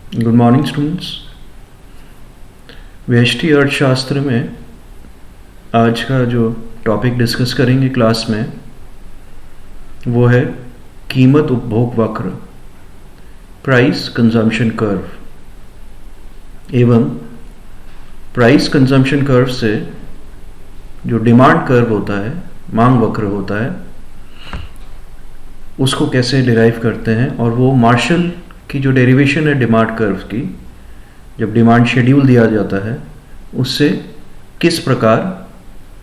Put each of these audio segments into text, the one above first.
Good morning students. व्यष्टि अर्थशास्त्र में आज का जो टॉपिक डिस्कस करेंगे क्लास में वो है कीमत उपभोग वक्र, प्राइस कंजम्पशन कर्व। एवं प्राइस कंजम्पशन कर्व से जो डिमांड कर्व होता है, मांग वक्र होता है, उसको कैसे डिराइव करते हैं और वो मार्शल की जो डेरिवेशन है डिमांड कर्व की, जब डिमांड शेड्यूल दिया जाता है उससे किस प्रकार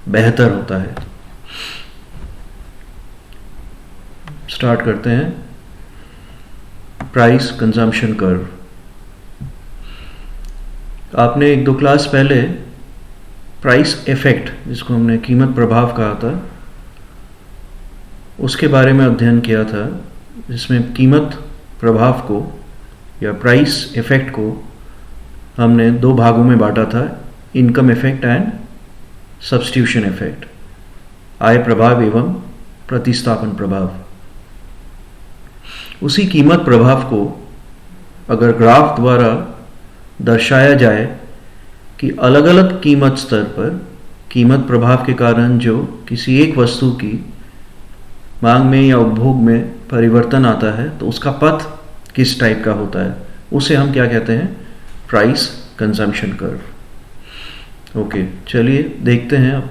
बेहतर होता है। स्टार्ट करते हैं। Price consumption curve. आपने एक दो क्लास पहले प्राइस इफेक्ट, जिसको हमने कीमत प्रभाव कहा था, उसके बारे में अध्ययन किया था, जिसमें कीमत प्रभाव को या प्राइस इफेक्ट को हमने दो भागों में बांटा था, income effect and substitution effect, आय प्रभाव एवं प्रतिस्थापन प्रभाव। उसी कीमत प्रभाव को अगर ग्राफ द्वारा दर्शाया जाए कि अलग अलग कीमत स्तर पर कीमत प्रभाव के कारण जो किसी एक वस्तु की मांग में या उपभोग में परिवर्तन आता है तो उसका पथ किस टाइप का होता है, उसे हम क्या कहते हैं? Price consumption curve. ओके, चलिए देखते हैं। अब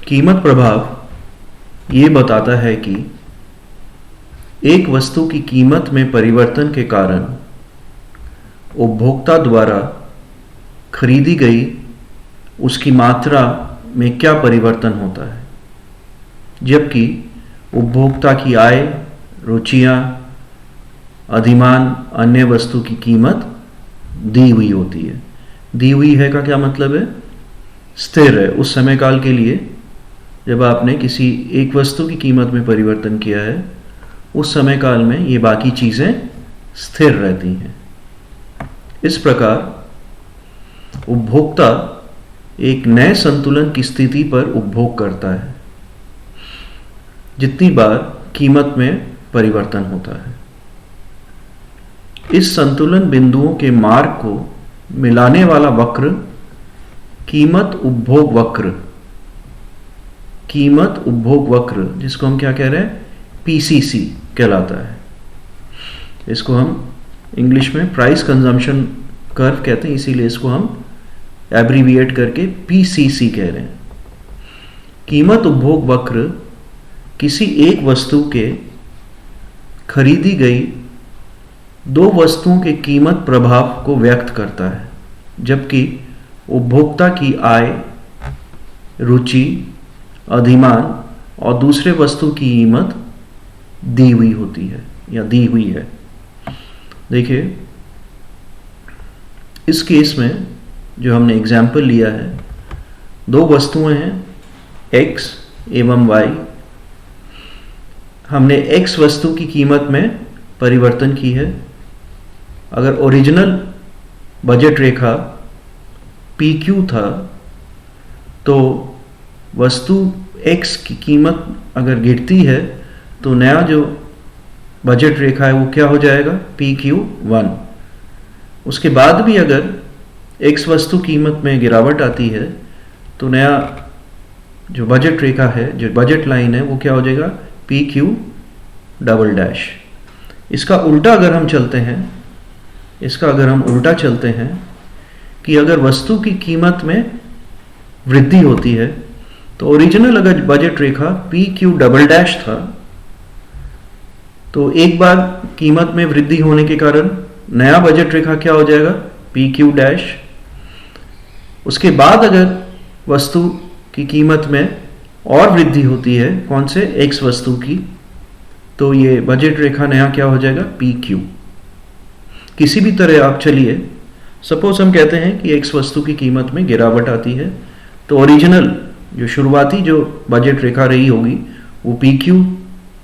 कीमत प्रभाव ये बताता है कि एक वस्तु की कीमत में परिवर्तन के कारण उपभोक्ता द्वारा खरीदी गई उसकी मात्रा में क्या परिवर्तन होता है, जबकि उपभोक्ता की आय, रुचियां, अधिमान, अन्य वस्तु की कीमत दी हुई होती है। दी हुई है का क्या मतलब है? स्थिर है। उस समय काल के लिए जब आपने किसी एक वस्तु की कीमत में परिवर्तन किया है, उस समय काल में ये बाकी चीजें स्थिर रहती हैं। इस प्रकार उपभोक्ता एक नए संतुलन की स्थिति पर उपभोग करता है जितनी बार कीमत में परिवर्तन होता है। इस संतुलन बिंदुओं के मार्ग को मिलाने वाला वक्र कीमत उपभोग वक्र, कीमत उपभोग वक्र, जिसको हम क्या कह रहे हैं? पीसीसी कहलाता है। इसको हम इंग्लिश में प्राइस कंजम्पशन कर्व कहते हैं, इसीलिए इसको हम एब्रीविएट करके पीसीसी कह रहे हैं। कीमत उपभोग वक्र किसी एक वस्तु के खरीदी गई दो वस्तुओं के कीमत प्रभाव को व्यक्त करता है, जबकि उपभोक्ता की आय, रुचि, अधिमान और दूसरे वस्तु की कीमत दी हुई होती है या दी हुई है। देखिए, इस केस में जो हमने एग्जाम्पल लिया है, दो वस्तुएं हैं X एवं Y। हमने X वस्तु की कीमत में परिवर्तन की है। अगर ओरिजिनल बजट रेखा PQ था तो वस्तु X की कीमत अगर गिरती है तो नया जो बजट रेखा है वो क्या हो जाएगा? PQ1। उसके बाद भी अगर X वस्तु कीमत में गिरावट आती है तो नया जो बजट रेखा है, जो बजट लाइन है, वो क्या हो जाएगा? PQ double dash. इसका उल्टा अगर हम चलते हैं, इसका अगर हम उल्टा चलते हैं कि अगर वस्तु की कीमत में वृद्धि होती है तो ओरिजिनल अगर बजट रेखा PQ डबल डैश था तो एक बार कीमत में वृद्धि होने के कारण नया बजट रेखा क्या हो जाएगा? PQ dash. उसके बाद अगर वस्तु की कीमत में और वृद्धि होती है, कौन से? X वस्तु की, तो ये बजट रेखा नया क्या हो जाएगा? PQ। किसी भी तरह आप चलिए, सपोज हम कहते हैं कि X वस्तु की कीमत में गिरावट आती है तो ओरिजिनल जो शुरुआती जो बजट रेखा रही होगी वो PQ,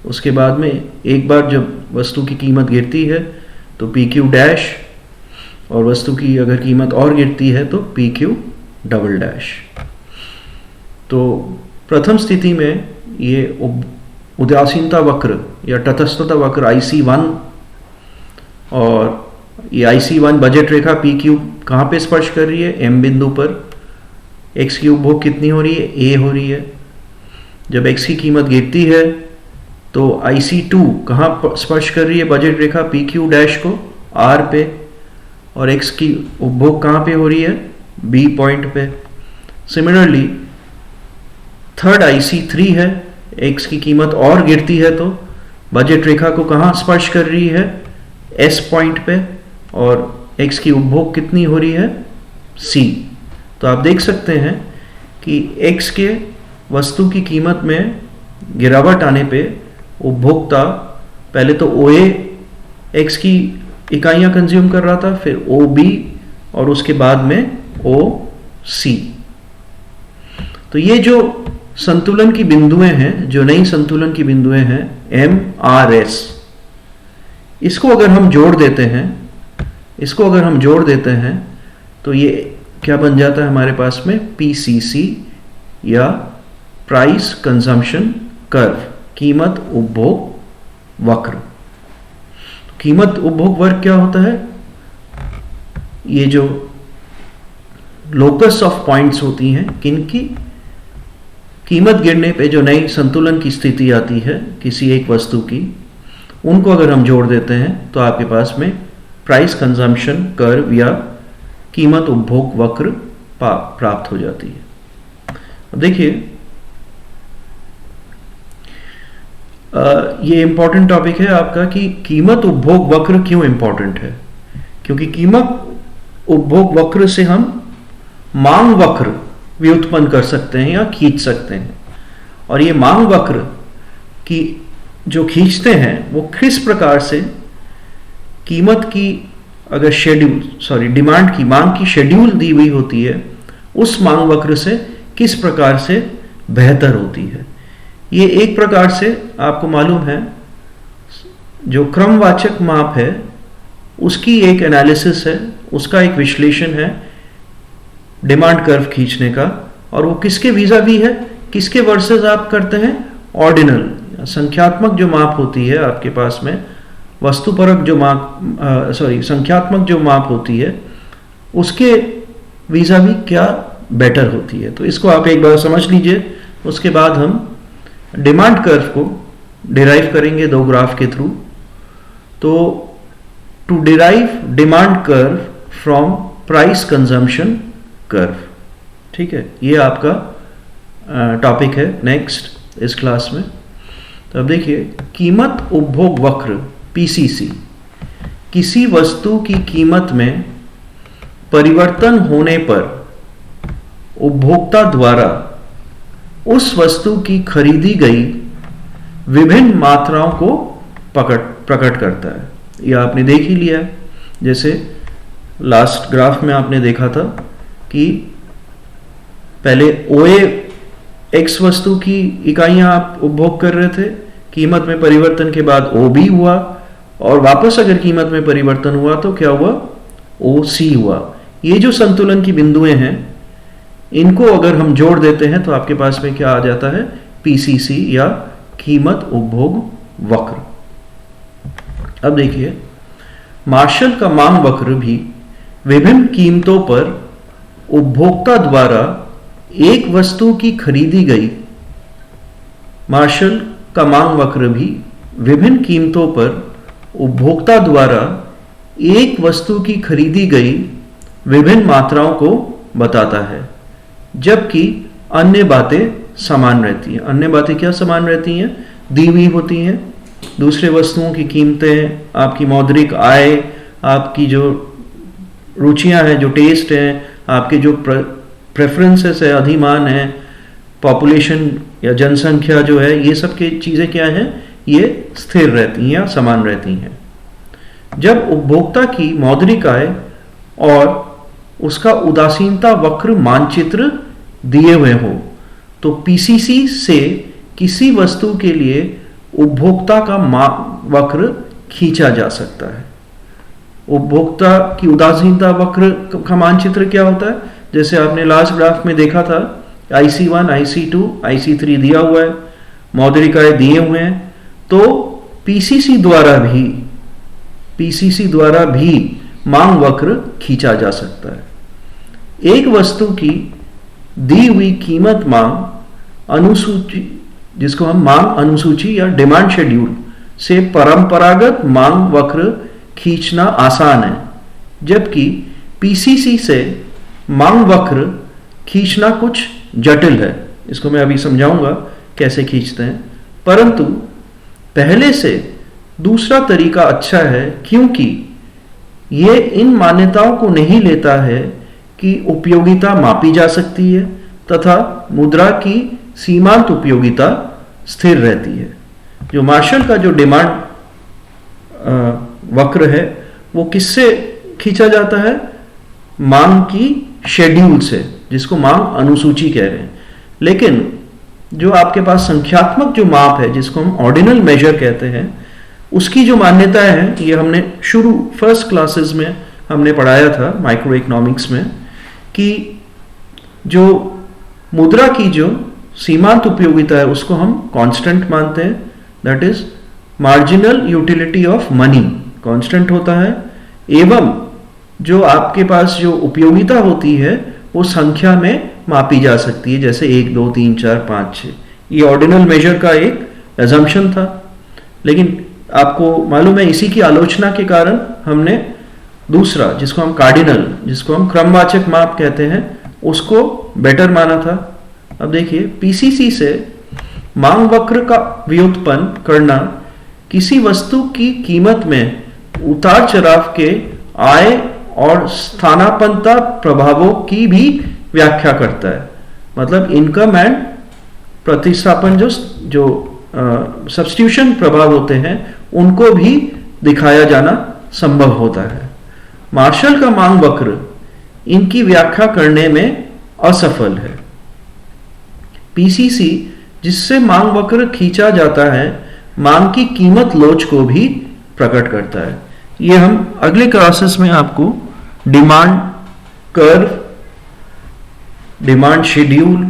उसके बाद में एक बार जब वस्तु की कीमत गिरती है तो PQ डैश, और वस्तु की अगर कीमत और गिरती है तो PQ डबल डैश। तो प्रथम स्थिति में ये उदासीनता वक्र या तटस्थता वक्र IC1 और ये IC1 बजट रेखा पी क्यू कहाँ पे स्पर्श कर रही है? M बिंदु पर। x की उपभोग कितनी हो रही है? A हो रही है। जब x की कीमत गिरती है तो IC2 कहाँ स्पर्श कर रही है बजट रेखा पी क्यू डैश को? R पे। और x की उपभोग कहाँ पे हो रही है? B पॉइंट पे। सिमिलरली थर्ड IC3 है, x की कीमत और गिरती है तो बजट रेखा को कहाँ स्पर्श कर रही है? S पॉइंट पे। और x की उपभोग कितनी हो रही है? C। तो आप देख सकते हैं कि x के वस्तु की कीमत में गिरावट आने पे उपभोक्ता पहले तो OA x की इकाइयां कंज्यूम कर रहा था, फिर OB और उसके बाद में OC। तो ये जो संतुलन की बिंदुएं हैं, जो नई संतुलन की बिंदुएं हैं MRS, इसको अगर हम जोड़ देते हैं तो ये क्या बन जाता है हमारे पास में? PCC या प्राइस कंजम्पशन कर्व, कीमत उपभोग वक्र। कीमत उपभोग वक्र क्या होता है? ये जो लोकस ऑफ पॉइंट्स होती हैं, किनकी? कीमत गिरने पे जो नई संतुलन की स्थिति आती है किसी एक वस्तु की, उनको अगर हम जोड़ देते हैं तो आपके पास में प्राइस कंजम्पशन कर्व या कीमत उपभोग वक्र प्राप्त हो जाती है। अब देखिए, ये इंपॉर्टेंट टॉपिक है आपका कि कीमत उपभोग वक्र क्यों इंपॉर्टेंट है। क्योंकि कीमत उपभोग वक्र से हम मांग वक्र व्युत्पन्न कर सकते हैं या खींच सकते हैं। और ये मांग वक्र की जो खींचते हैं वो किस प्रकार से कीमत की अगर मांग की शेड्यूल दी हुई होती है, उस मांग वक्र से किस प्रकार से बेहतर होती है। ये एक प्रकार से आपको मालूम है जो क्रमवाचक माप है उसकी एक एनालिसिस है, उसका एक विश्लेषण है डिमांड कर्व खींचने का। और वो किसके वीजा भी है, किसके वर्सेस आप करते हैं? ऑर्डिनल, संख्यात्मक जो माप होती है आपके पास में, वस्तुपरक जो संख्यात्मक जो माप होती है, उसके वीजा भी क्या बेटर होती है। तो इसको आप एक बार समझ लीजिए। उसके बाद हम डिमांड कर्व को डिराइव करेंगे दो ग्राफ के थ्रू। तो to derive demand curve from price consumption curve, ठीक है, ये आपका टॉपिक है नेक्स्ट इस क्लास में। तो अब देखिए, कीमत उपभोग वक्र PCC किसी वस्तु की कीमत में परिवर्तन होने पर उपभोक्ता द्वारा उस वस्तु की खरीदी गई विभिन्न मात्राओं को प्रकट करता है। यह आपने देख ही लिया है। जैसे लास्ट ग्राफ में आपने देखा था कि पहले OA X वस्तु की इकाइयां आप उपभोग कर रहे थे, कीमत में परिवर्तन के बाद OB हुआ, और वापस अगर कीमत में परिवर्तन हुआ तो क्या हुआ? OC हुआ। ये जो संतुलन की बिंदुएं हैं, इनको अगर हम जोड़ देते हैं तो आपके पास में क्या आ जाता है? PCC या कीमत उपभोग वक्र। अब देखिए, मार्शल का मांग वक्र भी विभिन्न कीमतों पर उपभोक्ता द्वारा एक वस्तु की खरीदी गई, मार्शल का मांग वक्र भी विभिन्न कीमतों पर उपभोक्ता द्वारा एक वस्तु की खरीदी गई विभिन्न मात्राओं को बताता है, जबकि अन्य बातें समान रहती हैं। अन्य बातें क्या समान रहती हैं? दी हुई होती हैं। दूसरे वस्तुओं की कीमतें, आपकी मौद्रिक आय, आपकी जो रुचियां हैं, जो टेस्ट हैं, आपके जो प्रेफरेंसेस है, अधिमान है, पॉपुलेशन या जनसंख्या जो है, ये सब की चीज़ें क्या हैं? ये स्थिर रहती हैं या समान रहती हैं। जब उपभोक्ता की मौद्रिक आय और उसका उदासीनता वक्र मानचित्र दिए हुए हो तो PCC से किसी वस्तु के लिए उपभोक्ता का वक्र खींचा जा सकता है। उपभोक्ता की उदासीनता वक्र का मानचित्र क्या होता है? जैसे आपने लास्ट ग्राफ में देखा था, IC1, IC2, IC3 दिया हुआ है, मौद्रिक आय दिए हुए हैं, तो PCC द्वारा भी मांग वक्र खींचा जा सकता है। एक वस्तु की दी हुई कीमत मांग अनुसूची, जिसको हम मांग अनुसूची या डिमांड शेड्यूल से परंपरागत मांग वक्र खींचना आसान है, जबकि पीसीसी से मांग वक्र खींचना कुछ जटिल है। इसको मैं अभी समझाऊंगा कैसे खींचते हैं, परंतु पहले से दूसरा तरीका अच्छा है, क्योंकि ये इन मान्यताओं को नहीं लेता है कि उपयोगिता मापी जा सकती है तथा मुद्रा की सीमांत उपयोगिता स्थिर रहती है। जो मार्शल का जो डिमांड वक्र है वो किससे खींचा जाता है? मांग की शेड्यूल से, जिसको मांग अनुसूची कह रहे हैं। लेकिन जो आपके पास संख्यात्मक जो माप है, जिसको हम ऑर्डिनल मेजर कहते हैं, उसकी जो मान्यता है, ये हमने फर्स्ट क्लासेस में हमने पढ़ाया था माइक्रो इकोनॉमिक्स में, कि जो मुद्रा की जो सीमांत उपयोगिता है उसको हम कांस्टेंट मानते हैं, that is marginal utility of money constant होता है, एवं जो आपके पास जो उपयोगिता होती है वो संख्या में मापी जा सकती है, जैसे 1 2 3 4 5 6। ये ऑर्डिनल मेजर का एक एजम्पशन था, लेकिन आपको मालूम है इसी की आलोचना के कारण हमने दूसरा, जिसको हम कार्डिनल, जिसको हम क्रमवाचक माप कहते हैं, उसको बेटर माना था। अब देखिए, पीसीसी से मांग वक्र का व्युत्पन्न करना किसी वस्तु की कीमत में उतार चढ़ाव के आय और स्थानापन्नता प्रभावों की भी व्याख्या करता है। मतलब इनकम एंड प्रतिस्थापन जो सब्स्टिट्यूशन प्रभाव होते हैं उनको भी दिखाया जाना संभव होता है। मार्शल का मांग वक्र इनकी व्याख्या करने में असफल है। पीसीसी जिससे मांग वक्र खींचा जाता है, मांग की कीमत लोच को भी प्रकट करता है। ये हम अगले क्लासेस में आपको demand curve, demand schedule,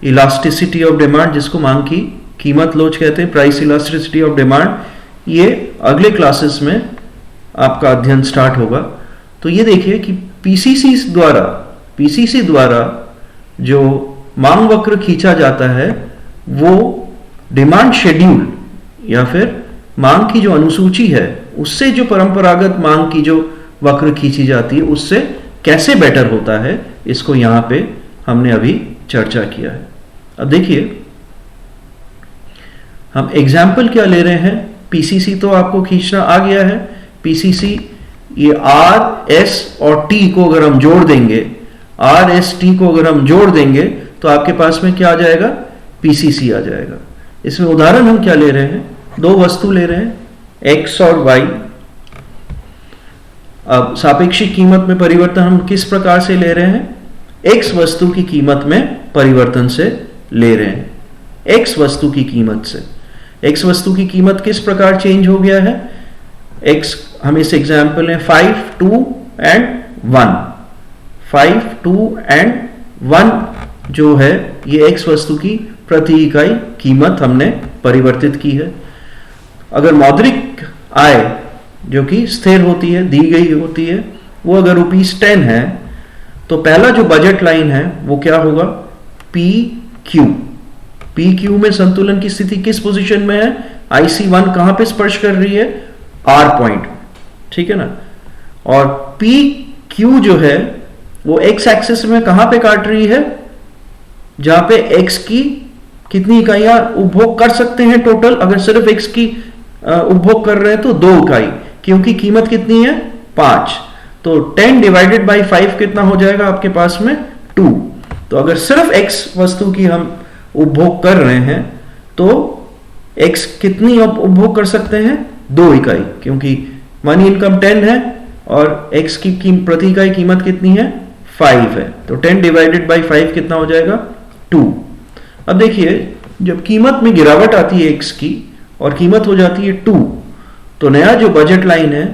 elasticity of demand, जिसको मांग की कीमत लोच कहते हैं, प्राइस इलास्टिसिटी ऑफ डिमांड, ये अगले क्लासेस में आपका अध्ययन स्टार्ट होगा। तो ये देखिए कि पीसीसी द्वारा जो मांग वक्र खींचा जाता है वो डिमांड शेड्यूल या फिर मांग की जो अनुसूची है उससे जो परंपरागत मांग की जो वक्र खींची जाती है उससे कैसे बेटर होता है, इसको यहां पे हमने अभी चर्चा किया है। अब देखिए, हम एग्जाम्पल क्या ले रहे हैं। पीसीसी तो आपको खींचना आ गया है। पीसीसी ये आर एस और टी को अगर हम जोड़ देंगे, आर एस टी को अगर हम जोड़ देंगे तो आपके पास में क्या आ जाएगा? पीसीसी आ जाएगा। इसमें उदाहरण हम क्या ले रहे हैं? दो वस्तु ले रहे हैं, एक्स और वाई। अब सापेक्षिक कीमत में परिवर्तन हम किस प्रकार से ले रहे हैं? एक्स वस्तु की कीमत में परिवर्तन से ले रहे हैं। एक्स वस्तु की कीमत से, एक्स वस्तु की कीमत किस प्रकार चेंज हो गया है? एक्स, हम इस एग्जाम्पल में 5 2 एंड 1, 5 2 एंड 1 जो है ये एक्स वस्तु की प्रति इकाई कीमत हमने परिवर्तित की है। अगर मौद्रिक आय जो कि स्थिर होती है, दी गई होती है, वो अगर ₹10 है तो पहला जो बजट लाइन है वो क्या होगा? P Q. पी क्यू में संतुलन की स्थिति किस पोजीशन में है? IC1 कहां पे स्पर्श कर रही है? आर पॉइंट, ठीक है ना। और पी क्यू जो है वो एक्स एक्सिस में कहां पे काट रही है? जहां पे एक्स की कितनी इकाइयां उपभोग कर सकते हैं टोटल? अगर सिर्फ एक्स की उपभोग कर रहे हैं तो 2 इकाई, क्योंकि कीमत कितनी है? 5। तो 10 डिवाइडेड बाई 5 कितना हो जाएगा आपके पास में? 2। तो अगर सिर्फ एक्स वस्तु की हम उपभोग कर रहे हैं तो एक्स कितनी उपभोग कर सकते हैं? 2 इकाई, क्योंकि मनी इनकम 10 है और एक्स की प्रति इकाई कीमत कितनी है? 5 है। तो 10 डिवाइडेड बाई 5 कितना हो जाएगा? 2। अब देखिए, जब कीमत में गिरावट आती है एक्स की और कीमत हो जाती है 2, तो नया जो बजट लाइन है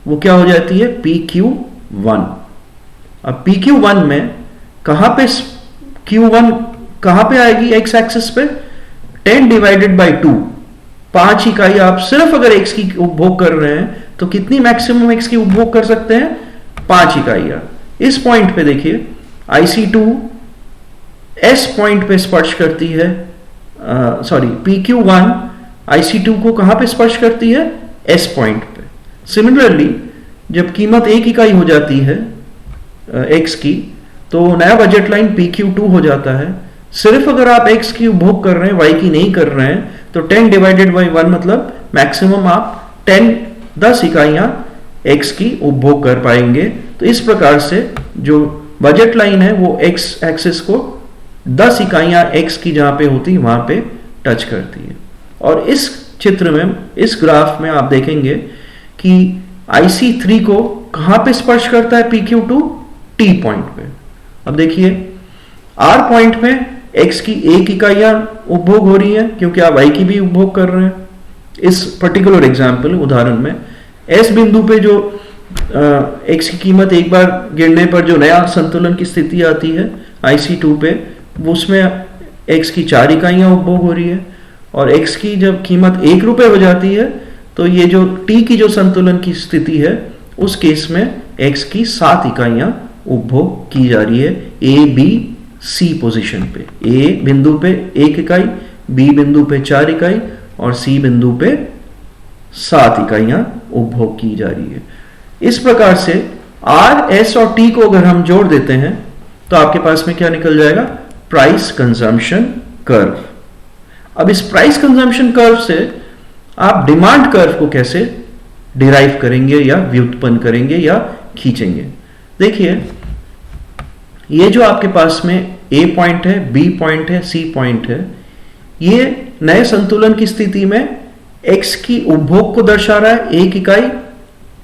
वो क्या हो जाती है? PQ1। अब PQ1 में कहां पे Q1 कहां पे आएगी? एक्स एक्सिस पे 10 डिवाइडेड बाई 2, 5 इकाई आप सिर्फ अगर एक्स की उपभोग कर रहे हैं तो कितनी मैक्सिमम एक्स की उपभोग कर सकते हैं? 5 इकाइयां। इस पॉइंट पे देखिए IC2 S पॉइंट पे स्पर्श करती है, सॉरी PQ1 IC2 को कहां पे स्पर्श करती है? S पॉइंट पे। सिमिलरली जब कीमत 1 इकाई हो जाती है X की, तो नया बजट लाइन PQ2 हो जाता है। सिर्फ अगर आप X की उपभोग कर रहे हैं, Y की नहीं कर रहे हैं, तो 10 डिवाइडेड बाई 1 मतलब मैक्सिमम आप 10 इकाइयां X की उपभोग कर पाएंगे। तो इस प्रकार से जो बजट लाइन है वो X एक्सिस को 10 इकाइयां X की जहां पे होती है वहां पे टच करती है। और इस चित्र में, इस ग्राफ में आप देखेंगे कि IC3 को कहां पे स्पर्श करता है PQ2? T पॉइंट पे। अब देखिए R पॉइंट पे X की 1 इकाइयां उपभोग हो रही है क्योंकि आप Y की भी उपभोग कर रहे हैं। इस पर्टिकुलर एग्जाम्पल उदाहरण में S बिंदु पे जो X की कीमत एक बार गिरने पर जो नया संतुलन की स्थिति आती है IC2 पे, वो उसमें X की 4 इकाइयां उपभोग हो रही है। और X की जब कीमत 1 रुपए हो जाती है तो ये जो T की जो संतुलन की स्थिति है उस केस में X की 7 इकाइयां उपभोग की जा रही है A, B, C पोजीशन पे। A बिंदु पे 1 इकाई, B बिंदु पे 4 इकाई और C बिंदु पे 7 इकाइयां उपभोग की जा रही है। इस प्रकार से R, S और T को अगर हम जोड़ देते हैं तो आपके पास में क्या निकल जाएगा? Price consumption curve. अब इस प्राइस कंजम्पशन कर्व से आप डिमांड कर्व को कैसे डिराइव करेंगे या व्युत्पन्न करेंगे या खींचेंगे? देखिए ये जो आपके पास में A पॉइंट है, B पॉइंट है, C पॉइंट है, ये नए संतुलन की स्थिति में X की उपभोग को दर्शा रहा है। 1 इकाई,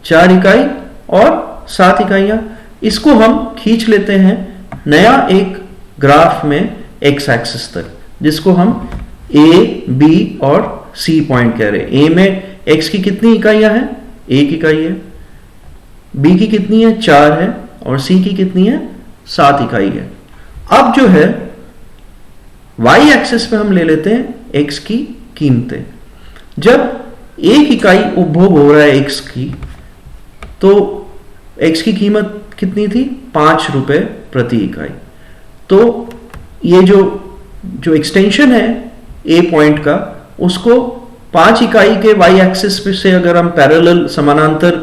4 इकाई और 7 इकाइयां। इसको हम खींच लेते हैं नया एक ग्राफ में X एक्सिस तक, जिसको हम A, B और C पॉइंट कह रहे हैं। A में X की कितनी इकाइयां हैं? 1 इकाई है। B की कितनी है? 4 है। और C की कितनी है? 7 इकाई है। अब जो है Y एक्सिस पे हम ले लेते हैं X की कीमतें। जब 1 इकाई उपभोग हो रहा है X की, तो X की कीमत कितनी थी? 5 रुपए प्रति इकाई। तो ये जो एक्सटेंशन है A पॉइंट का, उसको 5 इकाई के Y एक्सिस से अगर हम पैरेलल समानांतर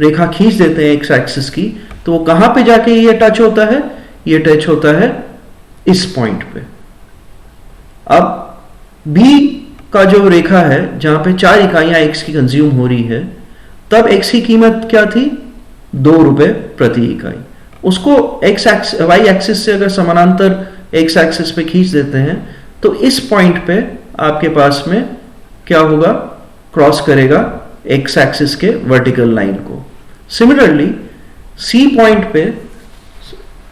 रेखा खींच देते हैं X एक्सिस की, तो वो कहां पे जाके ये टच होता है? ये टच होता है इस पॉइंट पे। अब B का जो रेखा है जहां पे 4 इकाइयां X की कंज्यूम हो रही है, तब X की कीमत क्या थी? 2 रुपए प्रति इकाई। उसको Y एक्सिस से अगर समानांतर X एक्सिस पे खींच देते हैं तो इस पॉइंट पे आपके पास में क्या होगा? क्रॉस करेगा X एक्सिस के वर्टिकल लाइन को। सिमिलरली C पॉइंट पे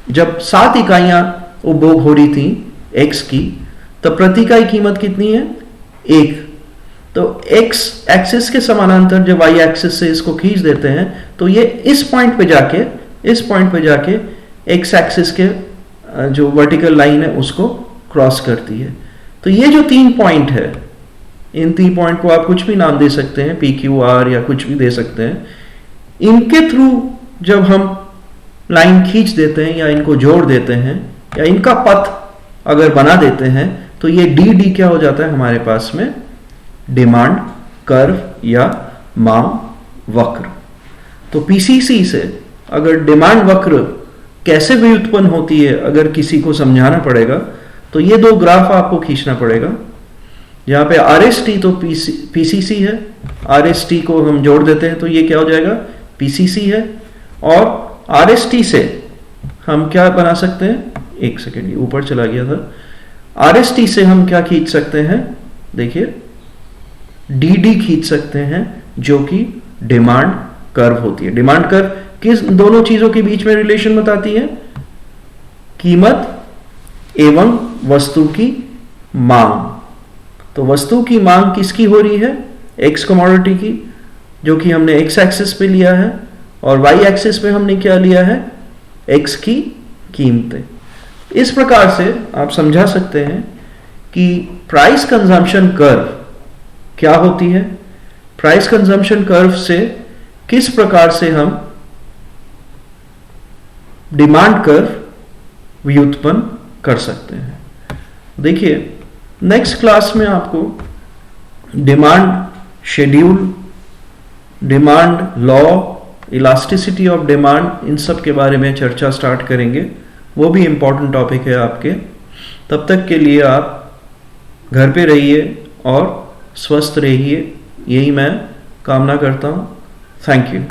जब 7 इकाइयां उपभोग हो रही थी X की, तब प्रति इकाई कीमत कितनी है? 1। तो X एक्सिस के समानांतर जब Y एक्सिस से इसको खींच देते हैं तो ये इस पॉइंट पे जाके X एक्सिस के जो वर्टिकल लाइन है उसको क्रॉस करती है। तो ये जो 3 पॉइंट है, इन 3 पॉइंट को आप कुछ भी नाम दे सकते हैं, PQR या कुछ भी दे सकते हैं। इनके थ्रू जब हम लाइन खींच देते हैं या इनको जोड़ देते हैं या इनका पथ अगर बना देते हैं, तो ये DD क्या हो जाता है हमारे पास में? डिमांड कर्व या मांग वक्र। तो PCC से अगर डिमांड वक्र कैसे व्युत्पन्न होती है अगर किसी को समझाना पड़ेगा, तो ये 2 ग्राफ आपको खींचना पड़ेगा। यहाँ पे RST तो PCC है, RST को हम जोड़ देते हैं तो ये क्या हो जाएगा? PCC है। और RST से हम क्या बना सकते हैं? 1 सेकेंड, ये ऊपर चला गया था। RST से हम क्या खींच सकते हैं? देखिए DD खींच सकते हैं, जो कि डिमांड कर्व होती है। डिमांड कर्व किस दोनों चीजों के बीच में रिलेशन बताती है? कीमत एवं वस्तु की मांग। तो वस्तु की मांग किसकी हो रही है? X कमोडिटी की, जो कि हमने X एक्सिस पे लिया है, और Y एक्सिस पे हमने क्या लिया है? X की कीमतें। इस प्रकार से आप समझा सकते हैं कि प्राइस कंजम्पशन कर्व क्या होती है। प्राइस कंजम्पशन कर्व से किस प्रकार से हम डिमांड कर्व व्युत्पन्न कर सकते हैं। देखिए, नेक्स्ट क्लास में आपको demand schedule, demand law, elasticity of demand, इन सब के बारे में चर्चा स्टार्ट करेंगे। वो भी इंपॉर्टेंट टॉपिक है आपके। तब तक के लिए आप घर पे रहिए और स्वस्थ रहिए, यही मैं कामना करता हूँ। Thank you.